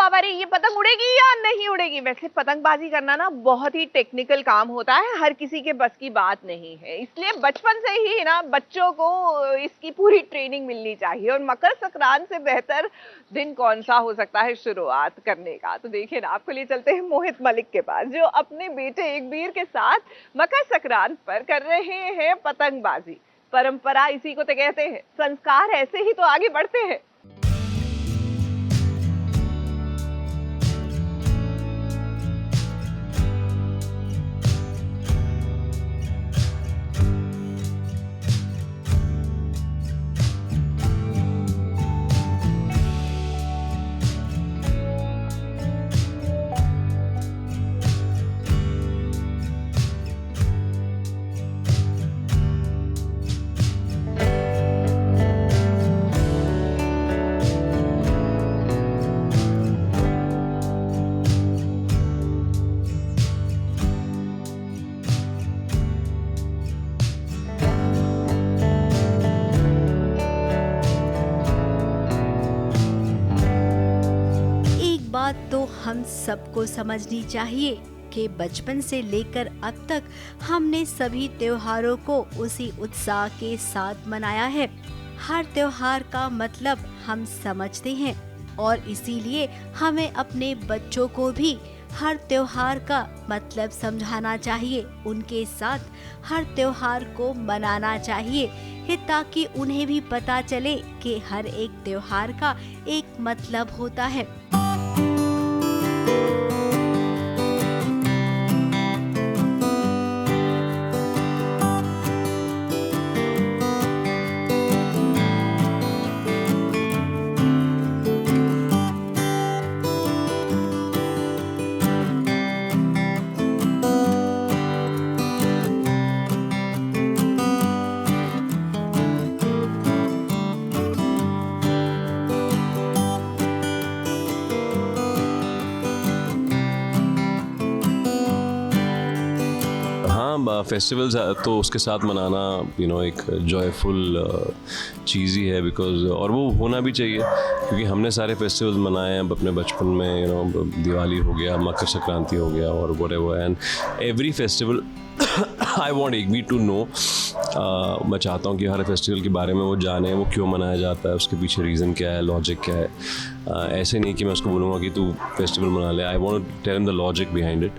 पापा रे ये पतंग उड़ेगी या नहीं उड़ेगी। वैसे पतंगबाजी करना ना बहुत ही टेक्निकल काम होता है, हर किसी के बस की बात नहीं है, इसलिए बचपन से ही ना बच्चों को इसकी पूरी ट्रेनिंग मिलनी चाहिए। और मकर संक्रांत से बेहतर दिन कौन सा हो सकता है शुरुआत करने का। तो देखिए ना, आपको लिए चलते हैं मोहित मलिक के पास, जो अपने बेटे एकबीर के साथ मकर संक्रांत पर कर रहे हैं पतंगबाजी। परंपरा इसी को तो कहते हैं, संस्कार ऐसे ही तो आगे बढ़ते हैं। बात तो हम सबको समझनी चाहिए कि बचपन से लेकर अब तक हमने सभी त्योहारों को उसी उत्साह के साथ मनाया है। हर त्योहार का मतलब हम समझते हैं और इसीलिए हमें अपने बच्चों को भी हर त्योहार का मतलब समझाना चाहिए, उनके साथ हर त्योहार को मनाना चाहिए, ताकि उन्हें भी पता चले कि हर एक त्योहार का एक मतलब होता है। फेस्टिवल्स तो उसके साथ मनाना एक जॉयफुल चीज़ ही है, बिकॉज और वो होना भी चाहिए, क्योंकि हमने सारे फेस्टिवल्स मनाए हैं अपने बचपन में। दिवाली हो गया, मकर संक्रांति हो गया और whatever, and every festival I want Ekbir to know. मैं चाहता हूँ कि हर फेस्टिवल के बारे में वो जाने, वो क्यों मनाया जाता है, उसके पीछे रीज़न क्या है, लॉजिक क्या है। ऐसे नहीं कि मैं उसको बोलूँगा कि तू फेस्टिवल मना ले। I want to tell him the logic behind it,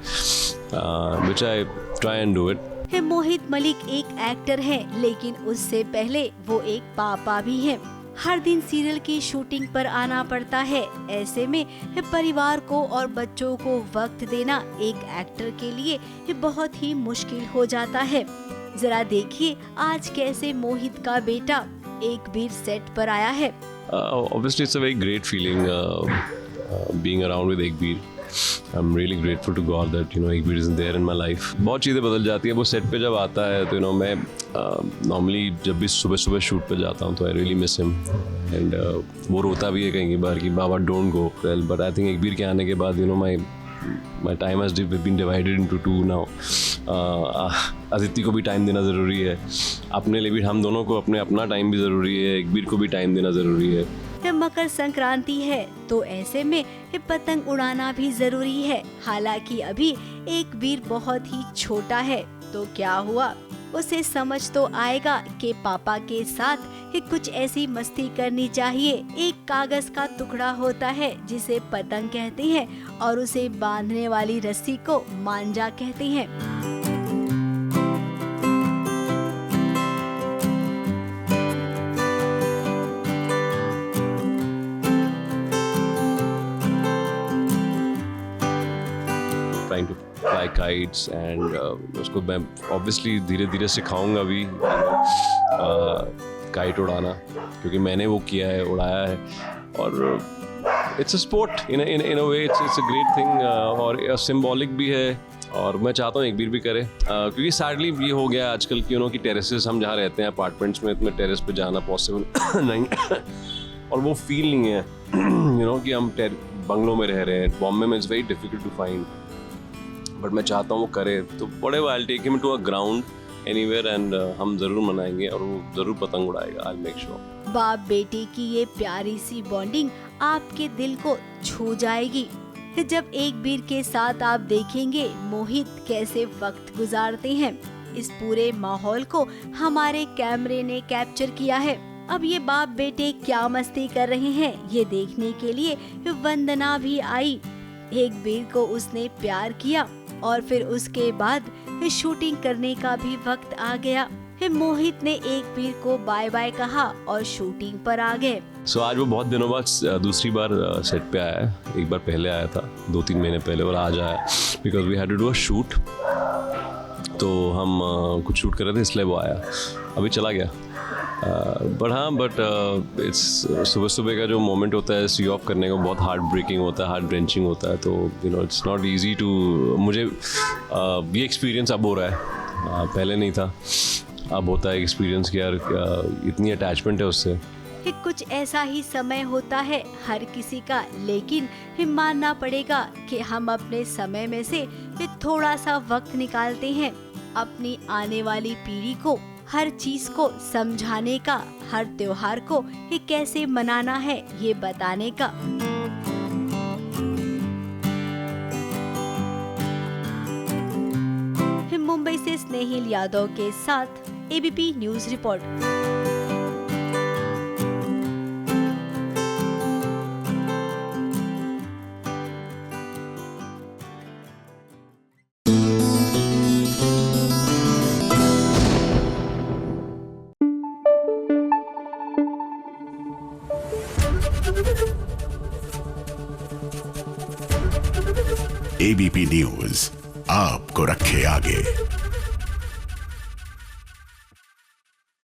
which I try and do it. Mohit Malik एक एक्टर है, लेकिन उससे पहले वो एक पापा भी हैं। हर दिन सीरियल की शूटिंग पर आना पड़ता है, ऐसे में परिवार को और बच्चों को वक्त देना एक एक्टर के लिए बहुत ही मुश्किल हो जाता है। जरा देखिए आज कैसे मोहित का बेटा एकबीर सेट पर आया है। Obviously it's a very great feeling being around with एकबीर. I'm really grateful to God that एकबीर is there in my life. बहुत चीज़ें बदल जाती है वो सेट पे जब आता है, तो मैं नॉर्मली जब भी सुबह सुबह शूट पे जाता हूँ तो I really miss him, and वो रोता भी है कई बार कि बाबा don't go, but I think Ekbir के आने के बाद my time has been divided into two now. Aditi को भी टाइम देना ज़रूरी है, अपने लिए भी, हम दोनों को अपना टाइम भी ज़रूरी है, एकबीर को भी टाइम देना ज़रूरी है। मकर संक्रांति है तो ऐसे में पतंग उड़ाना भी जरूरी है। हालांकि अभी एकबीर बहुत ही छोटा है, तो क्या हुआ, उसे समझ तो आएगा कि पापा के साथ कुछ ऐसी मस्ती करनी चाहिए। एक कागज का टुकड़ा होता है जिसे पतंग कहते हैं और उसे बांधने वाली रस्सी को मांजा कहते हैं। Trying to fly kites and उसको मैं obviously धीरे धीरे सिखाऊंगा भी काइट उड़ाना, क्योंकि मैंने वो किया है, उड़ाया है, और it's a sport in a way, it's a great thing, और सिंबॉलिक भी है, और मैं चाहता हूँ एकबीर भी करे, क्योंकि सैडली ये हो गया आजकल कि टेरेसेस, हम जहाँ रहते हैं अपार्टमेंट्स में, इतने टेरेस पे जाना पॉसिबल नहीं और वो फील नहीं है कि हम बंगलों में रह रहे हैं। बॉम्बे में it's very difficult to find, but मैं चाहता हूँ वो करे, तो whatever I will take him to a ground anywhere and हम ज़रूर मनाएंगे और वो ज़रूर पतंग उड़ाएगा. I'll make sure. बाप बेटे की ये प्यारी सी बॉन्डिंग आपके दिल को छू जाएगी जब एक बीर के साथ आप देखेंगे मोहित कैसे वक्त गुजारते हैं. इस पूरे माहौल को हमारे कैमरे ने कैप्चर किया है. अब ये बाप बेटे क्या मस्ती कर रहे हैं ये देखने के लिए वंदना भी आई. एक बीर को उसने प्यार किया और फिर उसके बाद शूटिंग करने का भी वक्त आ गया. मोहित ने एक बीर को बाय बाय कहा और शूटिंग पर आ गए. So, आज वो बहुत दिनों बाद दूसरी बार सेट पे आया है. एक बार पहले आया था 2-3 महीने पहले और आज आया because we had to do a shoot. तो हम कुछ शूट कर रहे थे इसलिए वो आया. अभी चला गया. बट इट्स सुबह सुबह का जो मोमेंट होता है सी ऑफ करने का बहुत हार्ट ब्रेकिंग होता है, हार्ट ड्रेंचिंग होता है. तो you know it's not easy to मुझे ये एक्सपीरियंस अब हो रहा है. पहले नहीं था. अब होता है एक्सपीरियंस कि यार इतनी अटैचमेंट है उससे. कुछ ऐसा ही समय होता है हर किसी का, लेकिन मानना पड़ेगा कि हम अपने समय में से थोड़ा सा वक्त निकालते हैं अपनी आने वाली पीढ़ी को हर चीज को समझाने का, हर त्योहार को कैसे मनाना है ये बताने का. मुंबई से स्नेहिल यादव के साथ ABP news report. ABP news आपको रखे आगे.